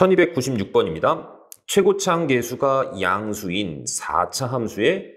1296번입니다. 최고차항 계수가 양수인 4차 함수의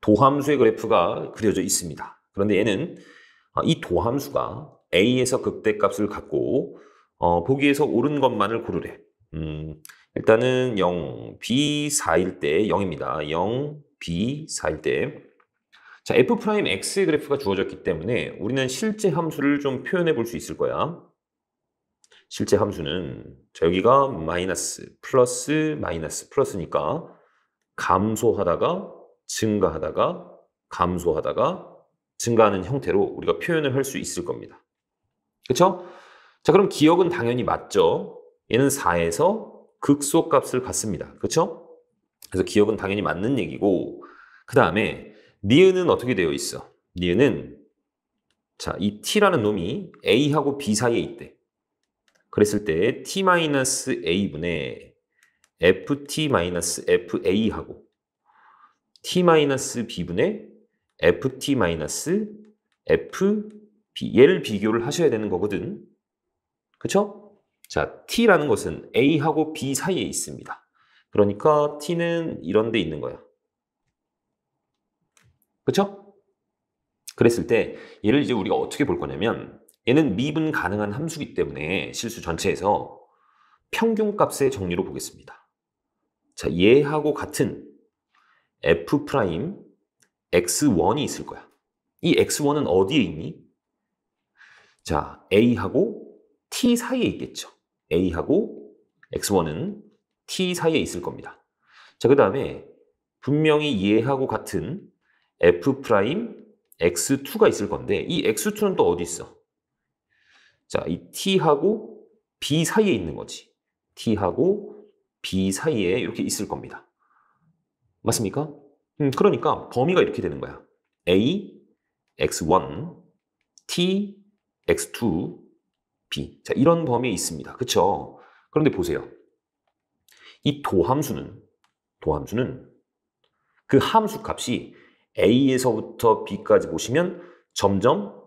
도함수의 그래프가 그려져 있습니다. 그런데 얘는 이 도함수가 A에서 극대값을 갖고 보기에서 옳은 것만을 고르래. 일단은 0, B 4일 때 0입니다. 0, B 4일 때. 자, F'X의 그래프가 주어졌기 때문에 우리는 실제 함수를 좀 표현해 볼 수 있을 거야. 실제 함수는 자, 여기가 마이너스, 플러스, 마이너스, 플러스니까 감소하다가 증가하다가 감소하다가 증가하는 형태로 우리가 표현을 할 수 있을 겁니다. 그렇죠? 자, 그럼 기억은 당연히 맞죠? 얘는 4에서 극소값을 갖습니다. 그렇죠? 그래서 기억은 당연히 맞는 얘기고 그 다음에 니은은 어떻게 되어 있어? 니은은 자, 이 t라는 놈이 a하고 b 사이에 있대. 그랬을 때 t-a분의 ft-fa하고 t-b분의 ft-fb 얘를 비교를 하셔야 되는 거거든. 그쵸? 자, t라는 것은 a하고 b 사이에 있습니다. 그러니까 t는 이런 데 있는 거야. 그쵸? 그랬을 때 얘를 이제 우리가 어떻게 볼 거냐면 얘는 미분 가능한 함수이기 때문에 실수 전체에서 평균값의 정리로 보겠습니다. 자, 얘하고 같은 f' x1이 있을 거야. 이 x1은 어디에 있니? 자, a하고 t 사이에 있겠죠. a하고 x1은 t 사이에 있을 겁니다. 자, 그 다음에 분명히 얘하고 같은 f' x2가 있을 건데 이 x2는 또 어디 있어? 자, 이 t하고 b 사이에 있는 거지. t하고 b 사이에 이렇게 있을 겁니다. 맞습니까? 그러니까 범위가 이렇게 되는 거야. a, x1, t, x2, b. 자, 이런 범위에 있습니다. 그쵸? 그런데 보세요. 이 도함수는 그 함수 값이 a에서부터 b까지 보시면 점점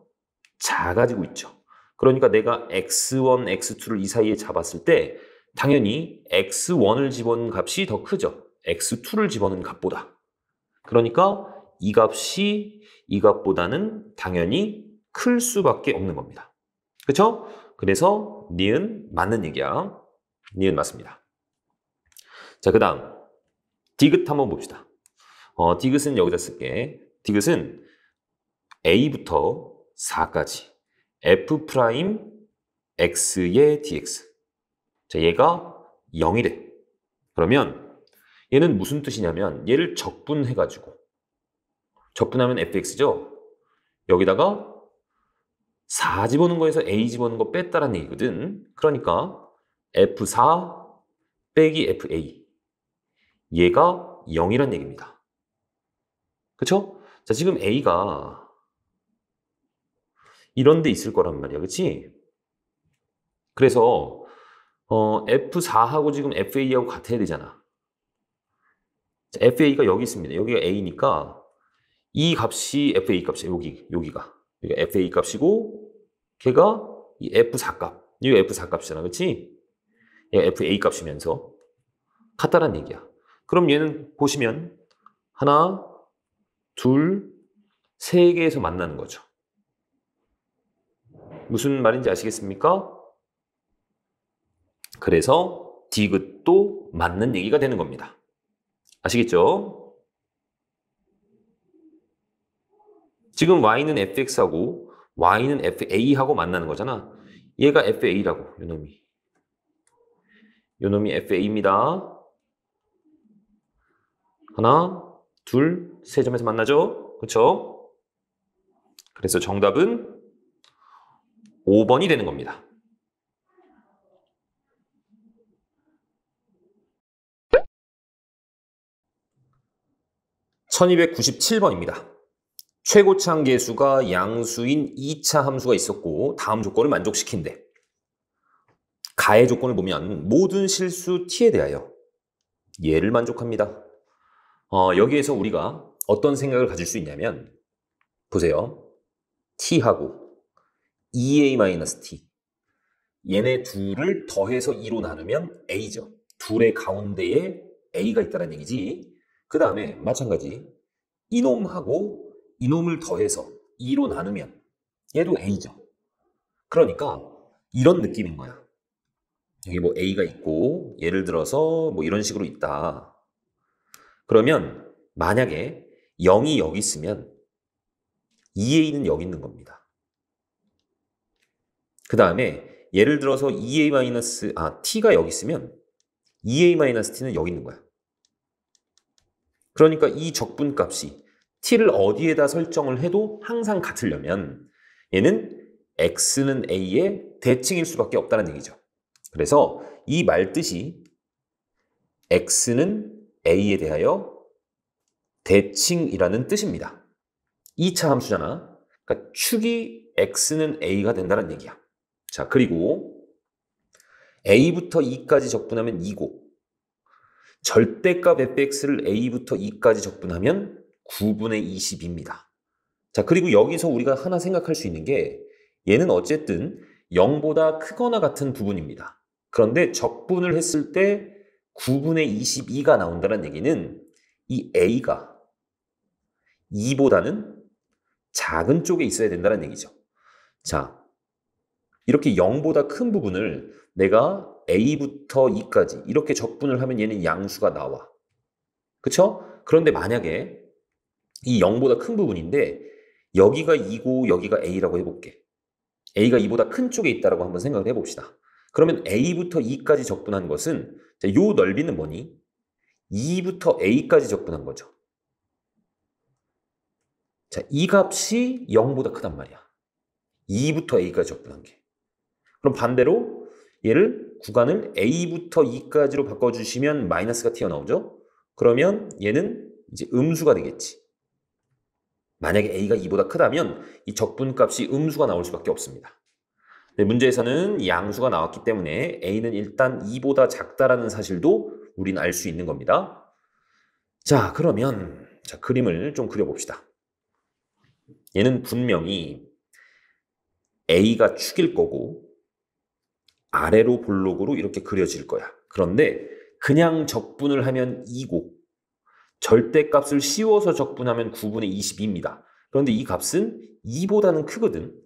작아지고 있죠. 그러니까 내가 x1, x2를 이 사이에 잡았을 때 당연히 x1을 집어넣은 값이 더 크죠. x2를 집어넣은 값보다. 그러니까 이 값이 이 값보다는 당연히 클 수밖에 없는 겁니다. 그렇죠? 그래서 니은 맞는 얘기야. 니은 맞습니다. 자, 그 다음 디귿 한번 봅시다. 디귿은 여기다 쓸게. 디귿은 a부터 4까지 f'x의 dx. 자, 얘가 0이래. 그러면 얘는 무슨 뜻이냐면 얘를 적분해가지고 적분하면 fx죠. 여기다가 4 집어넣은 거에서 a 집어넣은 거 뺐다라는 얘기거든. 그러니까 f4 빼기 fa 얘가 0이란 얘기입니다. 그쵸? 자, 지금 a가 이런 데 있을 거란 말이야. 그치? 그래서 F4하고 지금 FA하고 같아야 되잖아. 자, FA가 여기 있습니다. 여기가 A니까 이 값이 FA 값이야. 여기가 FA 값이고 걔가 이 F4 값. 이거 F4 값이잖아. 그치? 얘가 FA 값이면서 같다란 얘기야. 그럼 얘는 보시면 하나, 둘, 세 개에서 만나는 거죠. 무슨 말인지 아시겠습니까? 그래서 디귿도 맞는 얘기가 되는 겁니다. 아시겠죠? 지금 y는 fx하고 y는 fa하고 만나는 거잖아. 얘가 fa라고, 요놈이 fa입니다. 하나, 둘, 세 점에서 만나죠? 그렇죠? 그래서 정답은 5번이 되는 겁니다. (1297번입니다) 최고차항 계수가 양수인 2차 함수가 있었고 다음 조건을 만족시킨대. 가해 조건을 보면 모든 실수 t에 대하여 얘를 만족합니다. 여기에서 우리가 어떤 생각을 가질 수 있냐면 보세요. t하고 2a-t 얘네 둘을 더해서 2로 나누면 a죠. 둘의 가운데에 a가 있다는 얘기지. 그 다음에 마찬가지 이놈하고 이놈을 더해서 2로 나누면 얘도 a죠. 그러니까 이런 느낌인 거야. 여기 뭐 a가 있고 예를 들어서 뭐 이런 식으로 있다. 그러면 만약에 0이 여기 있으면 2a는 여기 있는 겁니다. 그 다음에 예를 들어서 t가 여기 있으면 2a-t는 여기 있는 거야. 그러니까 이 적분값이 t를 어디에다 설정을 해도 항상 같으려면 얘는 x는 a의 대칭일 수밖에 없다는 얘기죠. 그래서 이 말뜻이 x는 a에 대하여 대칭이라는 뜻입니다. 2차 함수잖아. 그러니까 축이 x는 a가 된다는 얘기야. 자, 그리고 a부터 2까지 적분하면 2고 절대값 fx를 a부터 2까지 적분하면 9분의 20입니다. 자, 그리고 여기서 우리가 하나 생각할 수 있는 게 얘는 어쨌든 0보다 크거나 같은 부분입니다. 그런데 적분을 했을 때 9분의 22가 나온다는 얘기는 이 a가 2보다는 작은 쪽에 있어야 된다는 얘기죠. 자, 이렇게 0보다 큰 부분을 내가 a부터 2까지 이렇게 적분을 하면 얘는 양수가 나와. 그쵸? 그런데 만약에 이 0보다 큰 부분인데 여기가 2고 여기가 a라고 해볼게. a가 2보다 큰 쪽에 있다고 한번 생각을 해봅시다. 그러면 a부터 2까지 적분한 것은 이 넓이는 뭐니? 2부터 a까지 적분한 거죠. 자, 이 값이 0보다 크단 말이야. 2부터 a까지 적분한 게. 그럼 반대로 얘를 구간을 a부터 2까지로 바꿔주시면 마이너스가 튀어나오죠? 그러면 얘는 이제 음수가 되겠지. 만약에 a가 2보다 크다면 이 적분값이 음수가 나올 수밖에 없습니다. 네, 문제에서는 양수가 나왔기 때문에 a는 일단 2보다 작다라는 사실도 우리는 알 수 있는 겁니다. 자, 그러면 그림을 좀 그려봅시다. 얘는 분명히 a가 축일 거고 아래로 볼록으로 이렇게 그려질 거야. 그런데 그냥 적분을 하면 2고 절대값을 씌워서 적분하면 9분의 22입니다. 그런데 이 값은 2보다는 크거든.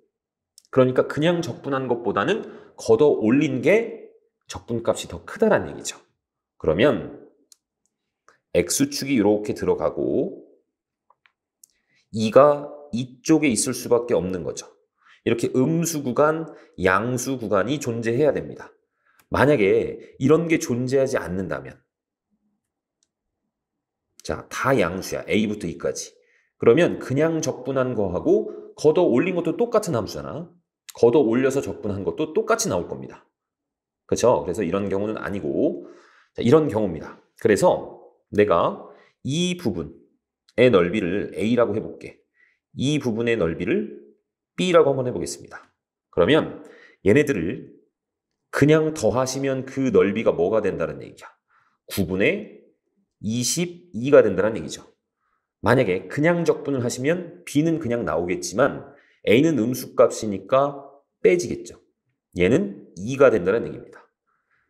그러니까 그냥 적분한 것보다는 걷어 올린 게 적분값이 더 크다는 얘기죠. 그러면 x축이 이렇게 들어가고 2가 이쪽에 있을 수밖에 없는 거죠. 이렇게 음수 구간, 양수 구간이 존재해야 됩니다. 만약에 이런 게 존재하지 않는다면 자, 다 양수야. a부터 2까지. 그러면 그냥 적분한 거하고 걷어 올린 것도 똑같은 함수잖아. 걷어 올려서 적분한 것도 똑같이 나올 겁니다. 그렇죠? 그래서 이런 경우는 아니고 자, 이런 경우입니다. 그래서 내가 이 부분의 넓이를 a라고 해볼게. 이 부분의 넓이를 b라고 한번 해보겠습니다. 그러면 얘네들을 그냥 더하시면 그 넓이가 뭐가 된다는 얘기야? 9분의 22가 된다는 얘기죠. 만약에 그냥 적분을 하시면 b는 그냥 나오겠지만 a는 음수값이니까 빼지겠죠. 얘는 2가 된다는 얘기입니다.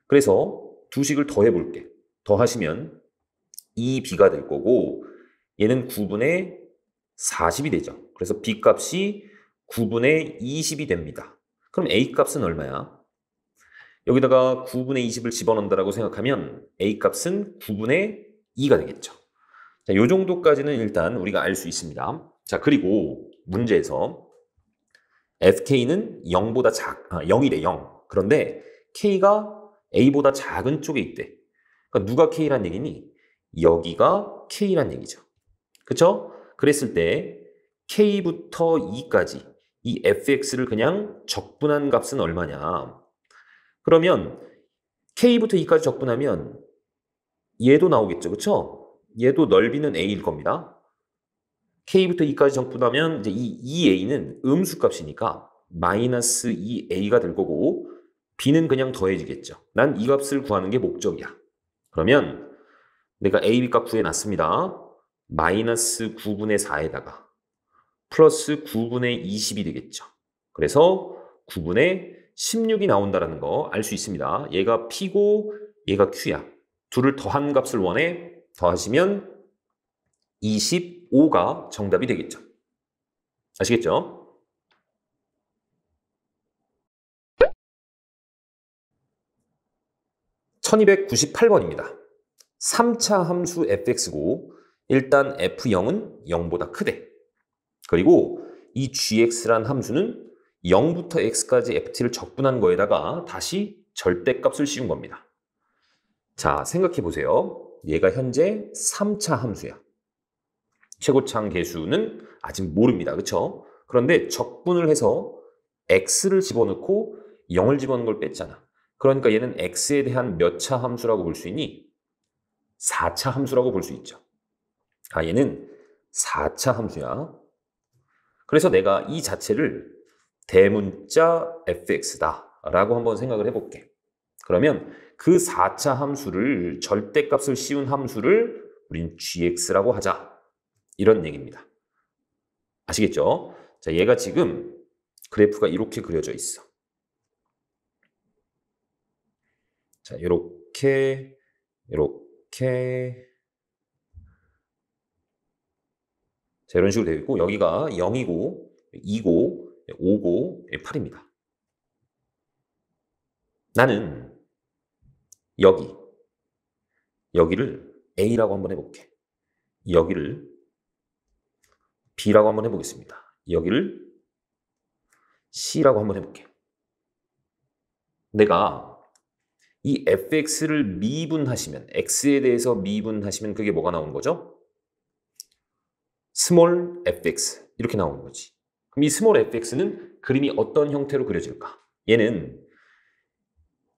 그래서 두 식을 더해볼게. 더하시면 2b가 될 거고 얘는 9분의 40이 되죠. 그래서 b값이 9분의 20이 됩니다. 그럼 a값은 얼마야? 여기다가 9분의 20을 집어넣는다고 생각하면 a값은 9분의 2가 되겠죠. 자, 요 정도까지는 일단 우리가 알 수 있습니다. 자, 그리고 문제에서 fk는 0보다 0이래, 0. 그런데 k가 a보다 작은 쪽에 있대. 그러니까 누가 k란 얘기니? 여기가 k란 얘기죠. 그쵸? 그랬을 때 k부터 2까지 이 fx를 그냥 적분한 값은 얼마냐? 그러면 k부터 2까지 적분하면 얘도 나오겠죠. 그쵸? 얘도 넓이는 a일 겁니다. k부터 2까지 적분하면 이제 이 2a는 음수값이니까 마이너스 2a가 될 거고 b는 그냥 더해지겠죠. 난 이 값을 구하는 게 목적이야. 그러면 내가 a, b 값 구해놨습니다. 마이너스 9분의 4에다가 플러스 9분의 20이 되겠죠. 그래서 9분의 16이 나온다는 거 알 수 있습니다. 얘가 P고 얘가 Q야. 둘을 더한 값을 원해 더하시면 25가 정답이 되겠죠. 아시겠죠? (1298번입니다) 3차 함수 fx고 일단 f0은 0보다 크대. 그리고 이 gx란 함수는 0부터 x까지 ft를 적분한 거에다가 다시 절대값을 씌운 겁니다. 자, 생각해 보세요. 얘가 현재 3차 함수야. 최고차항 계수는 아직 모릅니다. 그렇죠? 그런데 적분을 해서 x를 집어넣고 0을 집어넣은 걸 뺐잖아. 그러니까 얘는 x에 대한 몇 차 함수라고 볼 수 있니? 4차 함수라고 볼 수 있죠. 아, 얘는 4차 함수야. 그래서 내가 이 자체를 대문자 fx다 라고 한번 생각을 해볼게. 그러면 그 4차 함수를 절대값을 씌운 함수를 우린 gx라고 하자. 이런 얘기입니다. 아시겠죠? 자, 얘가 지금 그래프가 이렇게 그려져 있어. 자, 이렇게 자, 이런 식으로 되어 있고 여기가 0이고 2고 5고 8입니다. 나는 여기를 A라고 한번 해볼게. 여기를 B라고 한번 해보겠습니다. 여기를 C라고 한번 해볼게. 내가 이 fx를 미분하시면, x에 대해서 미분하시면 그게 뭐가 나오는 거죠? 스몰 fx 이렇게 나오는 거지. 그럼 이 스몰 fx는 그림이 어떤 형태로 그려질까? 얘는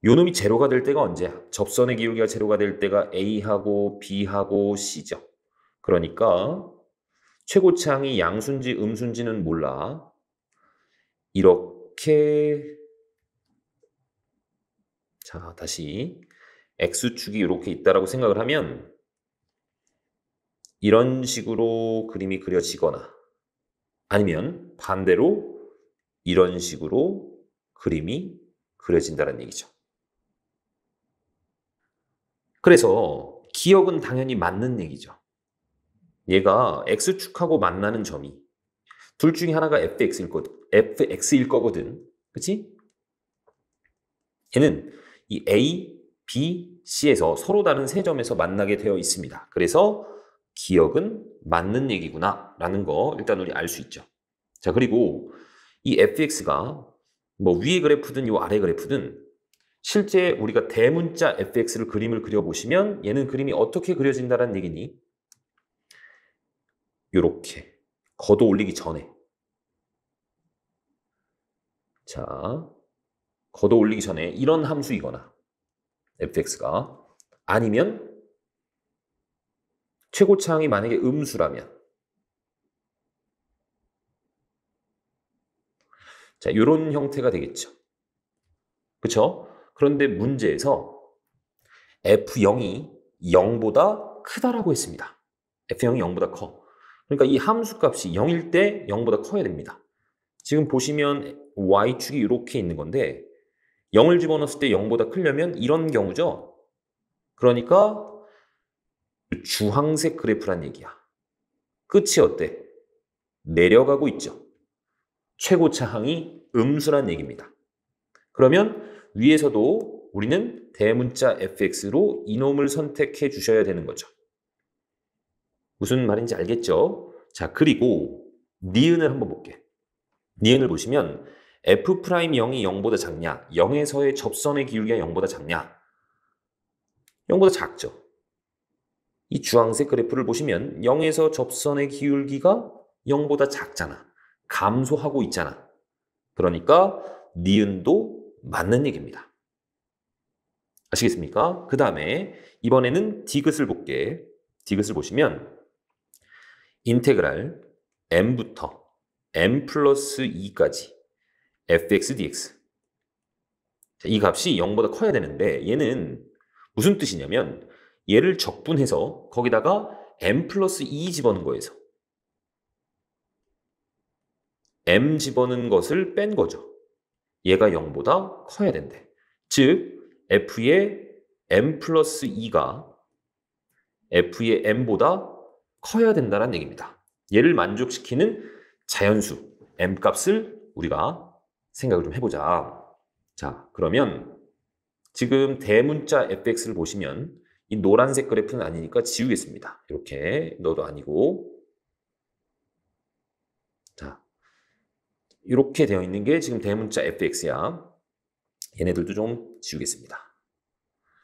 요놈이 제로가 될 때가 언제야? 접선의 기울기가 제로가 될 때가 a하고 b하고 c죠. 그러니까 최고차항이 양수인지 음수인지는 몰라. 이렇게 자, 다시 x축이 이렇게 있다라고 생각을 하면 이런 식으로 그림이 그려지거나 아니면 반대로 이런 식으로 그림이 그려진다는 얘기죠. 그래서 기억은 당연히 맞는 얘기죠. 얘가 x축하고 만나는 점이 둘 중에 하나가 fx일 거거든. 그치? 얘는 이 A, B, C에서 서로 다른 세 점에서 만나게 되어 있습니다. 그래서 기억은 맞는 얘기구나 라는 거 일단 우리 알 수 있죠. 자, 그리고 이 fx가 뭐 위의 그래프든 요 아래 그래프든 실제 우리가 대문자 fx를 그림을 그려보시면 얘는 그림이 어떻게 그려진다는 얘기니? 요렇게 걷어 올리기 전에 자, 걷어 올리기 전에 이런 함수이거나 fx가 아니면 최고차항이 만약에 음수라면 자, 이런 형태가 되겠죠. 그렇죠? 그런데 문제에서 f0이 0보다 크다라고 했습니다. f0이 0보다 커. 그러니까 이 함수값이 0일 때 0보다 커야 됩니다. 지금 보시면 y축이 이렇게 있는 건데 0을 집어넣었을 때 0보다 크려면 이런 경우죠. 그러니까 주황색 그래프란 얘기야. 끝이 어때? 내려가고 있죠. 최고차항이 음수란 얘기입니다. 그러면 위에서도 우리는 대문자 fx로 이놈을 선택해 주셔야 되는 거죠. 무슨 말인지 알겠죠? 자, 그리고 니은을 한번 볼게. 니은을 보시면 f'0이 0보다 작냐? 0에서의 접선의 기울기가 0보다 작냐? 0보다 작죠. 이 주황색 그래프를 보시면 0에서 접선의 기울기가 0보다 작잖아. 감소하고 있잖아. 그러니까 니은도 맞는 얘기입니다. 아시겠습니까? 그 다음에 이번에는 디귿을 볼게. 디귿을 보시면 인테그랄 m부터 m 플러스 2까지 fx dx 이 값이 0보다 커야 되는데 얘는 무슨 뜻이냐면 얘를 적분해서 거기다가 m 플러스 2 집어넣은 거에서 m 집어넣은 것을 뺀 거죠. 얘가 0보다 커야 된대. 즉 f의 m 플러스 2가 f의 m보다 커야 된다는 얘기입니다. 얘를 만족시키는 자연수 m 값을 우리가 생각을 좀 해보자. 자, 그러면 지금 대문자 fx를 보시면 이 노란색 그래프는 아니니까 지우겠습니다. 이렇게 너도 아니고. 자, 이렇게 되어 있는 게 지금 대문자 fx야. 얘네들도 좀 지우겠습니다.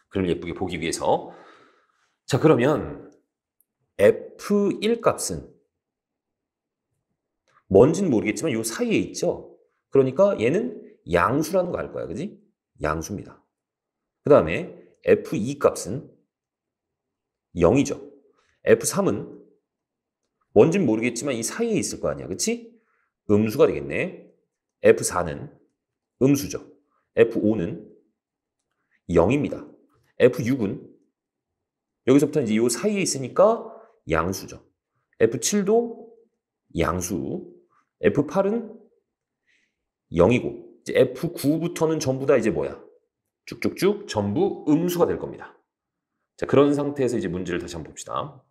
그걸 예쁘게 보기 위해서. 자, 그러면 f1 값은 뭔지는 모르겠지만 이 사이에 있죠. 그러니까 얘는 양수라는 거 알 거야. 그지? 양수입니다. 그 다음에 f2 값은 0이죠. f3은 뭔진 모르겠지만 이 사이에 있을 거 아니야. 그치? 음수가 되겠네. f4는 음수죠. f5는 0입니다. f6은 여기서부터 이제 이 사이에 있으니까 양수죠. f7도 양수. f8은 0이고 이제 f9부터는 전부 다 이제 뭐야? 쭉쭉쭉 전부 음수가 될 겁니다. 자, 그런 상태에서 이제 문제를 다시 한번 봅시다.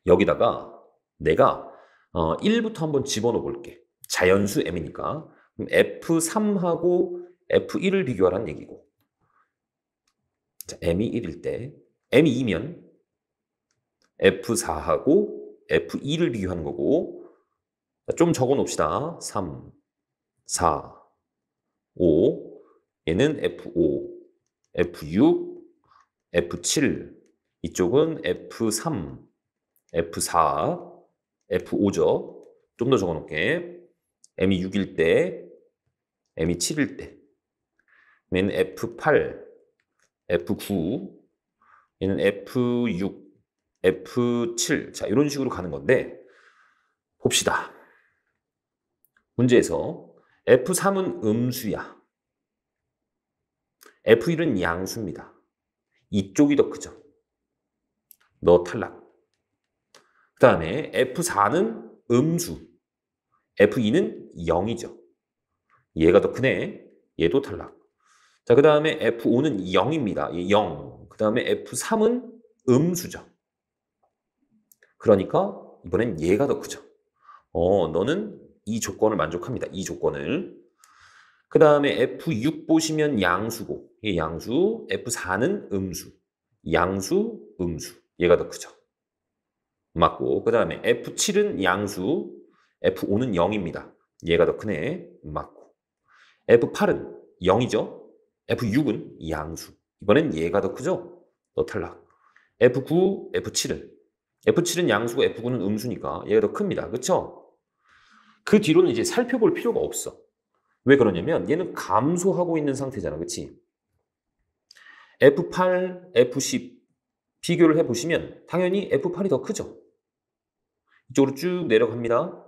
여기다가 내가 1부터 한번 집어넣어 볼게. 자연수 m이니까. 그럼 f3하고 f1을 비교하라는 얘기고. 자, m이 1일 때 m이 2면 f4하고 f2를 비교하는 거고. 자, 좀 적어 놓읍시다. 3, 4, 5. 얘는 f5, f6, f7. 이쪽은 f3, f4, f5죠. 좀 더 적어 놓을게. m이 6일 때, m이 7일 때. 얘는 f8, f9, 얘는 f6, f7. 자, 이런 식으로 가는 건데, 봅시다. 문제에서 f3은 음수야. f1은 양수입니다. 이쪽이 더 크죠. 너 탈락. 그 다음에 f4는 음수. f2는 0이죠. 얘가 더 크네. 얘도 탈락. 자, 그 다음에 f5는 0입니다. 0. 그 다음에 f3은 음수죠. 그러니까 이번엔 얘가 더 크죠. 너는 이 조건을 만족합니다. 이 조건을. 그 다음에 f6 보시면 양수고, 얘 양수, f4는 음수, 양수, 음수. 얘가 더 크죠. 맞고, 그 다음에 f7은 양수, f5는 0입니다. 얘가 더 크네. 맞고. f8은 0이죠. f6은 양수. 이번엔 얘가 더 크죠. 너 탈락. f9, f7은 양수고 f9는 음수니까 얘가 더 큽니다. 그쵸? 그 뒤로는 이제 살펴볼 필요가 없어. 왜 그러냐면 얘는 감소하고 있는 상태잖아. 그치? F8, F10 비교를 해보시면 당연히 F8이 더 크죠. 이쪽으로 쭉 내려갑니다.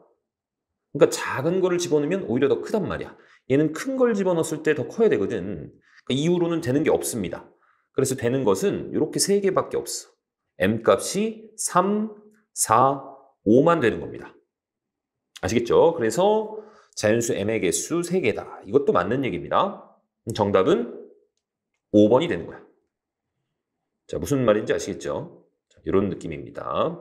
그러니까 작은 거를 집어넣으면 오히려 더 크단 말이야. 얘는 큰 걸 집어넣었을 때 더 커야 되거든. 그러니까 이후로는 되는 게 없습니다. 그래서 되는 것은 이렇게 3개밖에 없어. M 값이 3, 4, 5만 되는 겁니다. 아시겠죠? 그래서 자연수 m의 개수 3개다. 이것도 맞는 얘기입니다. 정답은 5번이 되는 거야. 자, 무슨 말인지 아시겠죠? 자, 이런 느낌입니다.